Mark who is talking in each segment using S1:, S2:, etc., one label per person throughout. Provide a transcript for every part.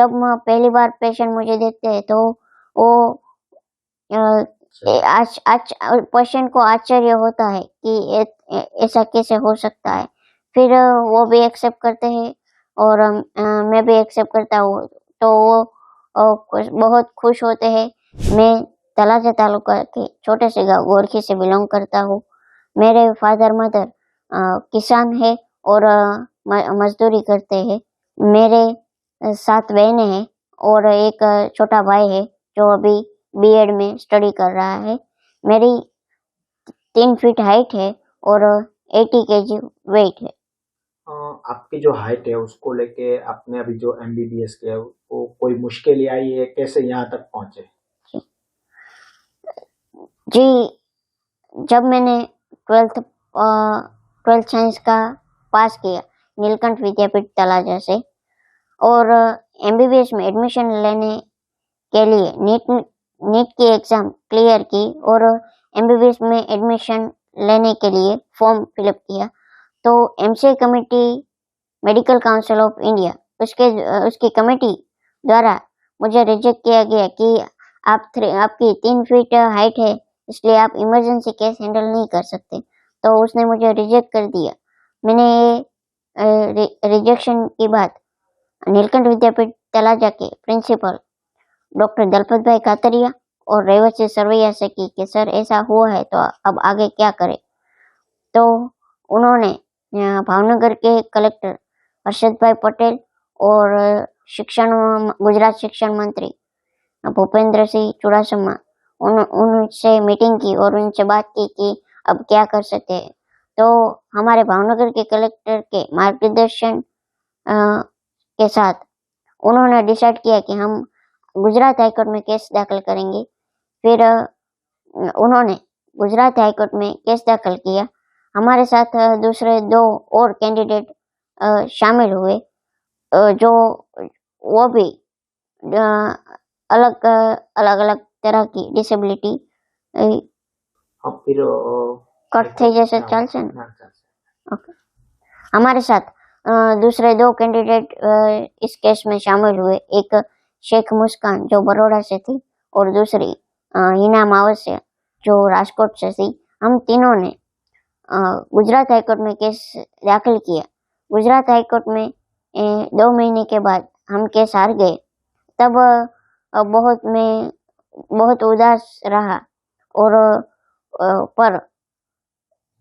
S1: जब पहली बार पेशेंट मुझे देखते हैं तो वो पेशेंट को आश्चर्य होता है कि ऐसा कैसे हो सकता है। फिर वो भी एक्सेप्ट करते हैं और मैं भी एक्सेप्ट करता हूँ, तो वो बहुत खुश होते हैं। मैं तलाजा तालुका के छोटे से गाँव गोरखी से बिलोंग करता हूँ। मेरे फादर मदर किसान है और मजदूरी करते हैं। मेरे 7 बहनें हैं और एक छोटा भाई है जो अभी बीएड में स्टडी कर रहा है। मेरी 3 फीट हाइट है और 80 केजी वेट है।
S2: आपकी जो हाइट है उसको लेके आपने अभी जो एमबीबीएस किया वो कोई मुश्किल आई है, कैसे यहाँ तक पहुंचे?
S1: जी, जब मैंने 12th साइंस का पास किया नीलकंठ विद्यापीठ तलाजा से और एमबीबीएस में एडमिशन लेने के लिए नीट की एग्जाम क्लियर की और एमबीबीएस में एडमिशन लेने के लिए फॉर्म फिलअप किया, तो MCA committee medical council of India उसकी कमेटी द्वारा मुझे रिजेक्ट किया गया कि आपकी 3 फीट हाइट है, इसलिए आप इमरजेंसी केस हैंडल नहीं कर सकते। तो उसने मुझे रिजेक्ट कर दिया। मैंने ये रिजेक्शन की बात नीलकंठ विद्यापीठ तलाजा के प्रिंसिपल डॉक्टर दलपत भाई कातरिया और रेवती सरवैया से की कि सर ऐसा हुआ है तो अब आगे क्या करें। तो उन्होंने भावनगर के कलेक्टर हर्षद भाई पटेल और गुजरात शिक्षण मंत्री भूपेंद्र सिंह चुड़ासमा उनसे मीटिंग की और उनसे बात की कि अब क्या कर सकते हैं। तो हमारे भावनगर के कलेक्टर के मार्गदर्शन के साथ उन्होंने डिसाइड किया कि हम गुजरात हाईकोर्ट में केस दाखिल करेंगे। फिर उन्होंने गुजरात हाईकोर्ट में केस दाखिल किया। हमारे साथ दूसरे 2 और कैंडिडेट शामिल हुए जो वो भी अलग अलग तरह की डिसेबिलिटी
S2: फिर
S1: कट थे जैसे चलছে ना। ओके, हमारे साथ दूसरे 2 कैंडिडेट इस केस में शामिल हुए। एक शेख मुस्कान जो बड़ौदा से थी और दूसरी हिना मावसिया जो राजकोट से थी। हम तीनों ने गुजरात हाईकोर्ट में केस दाखिल किया। गुजरात हाईकोर्ट में 2 महीने के बाद हम केस हार गए। तब मैं बहुत उदास रहा और पर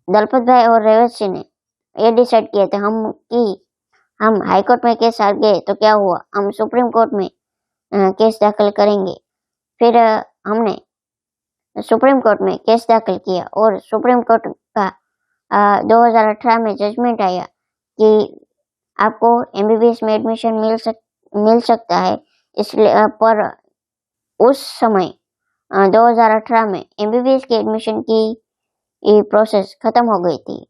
S1: दलपत भाई और रेवत सिंह ने ये डिसाइड किया था हम हाई कोर्ट में केस हार गए तो क्या हुआ, हम सुप्रीम कोर्ट में केस दाखिल करेंगे। फिर हमने सुप्रीम कोर्ट में केस दाखिल किया और सुप्रीम कोर्ट का 2018 में जजमेंट आया कि आपको एमबीबीएस में एडमिशन मिल सकता है। इसलिए पर उस समय 2018 में एमबीबीएस के एडमिशन की प्रोसेस खत्म हो गई थी।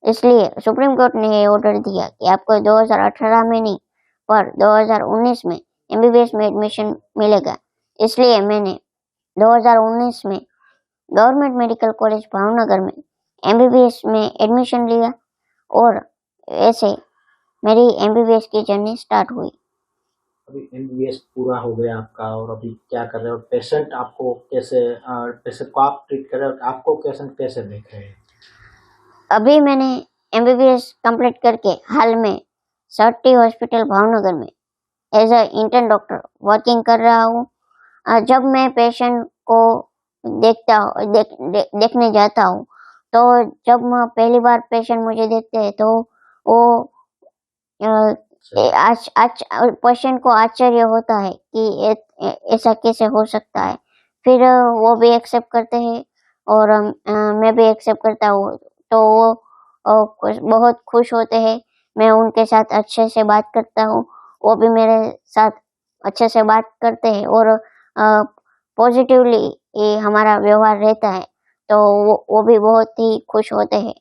S1: इसलिए सुप्रीम कोर्ट ने ये ऑर्डर दिया कि आपको 2018 में नहीं पर 2019 में एमबीबीएस में एडमिशन मिलेगा। इसलिए मैंने 2019 में गवर्नमेंट मेडिकल कॉलेज भावनगर में एमबीबीएस में एडमिशन लिया और ऐसे मेरी एमबीबीएस की जर्नी स्टार्ट हुई।
S2: अभी एमबीबीएस पूरा हो गया आपका और अभी क्या कर रहे हो? पेशेंट आपको कैसे पेशेंट को आप ट्रीट कर रहे हो, आपको पेशेंट कैसे देख रहे हैं?
S1: अभी मैंने एमबीबीएस कंप्लीट करके हाल में सर्टी हॉस्पिटल भावनगर में as a intern doctor working कर रहा हूँ। जब मैं पेशेंट को देखने जाता हूँ तो जब पहली बार पेशेंट मुझे देखते हैं तो वो पेशेंट को आश्चर्य होता है कि ऐसा कैसे हो सकता है। फिर वो भी एक्सेप्ट करते हैं और मैं भी एक्सेप्ट करता हूँ, तो वो बहुत खुश होते हैं। मैं उनके साथ अच्छे से बात करता हूँ, वो भी मेरे साथ अच्छे से बात करते हैं और पॉजिटिवली हमारा व्यवहार रहता है, तो वो भी बहुत ही खुश होते हैं।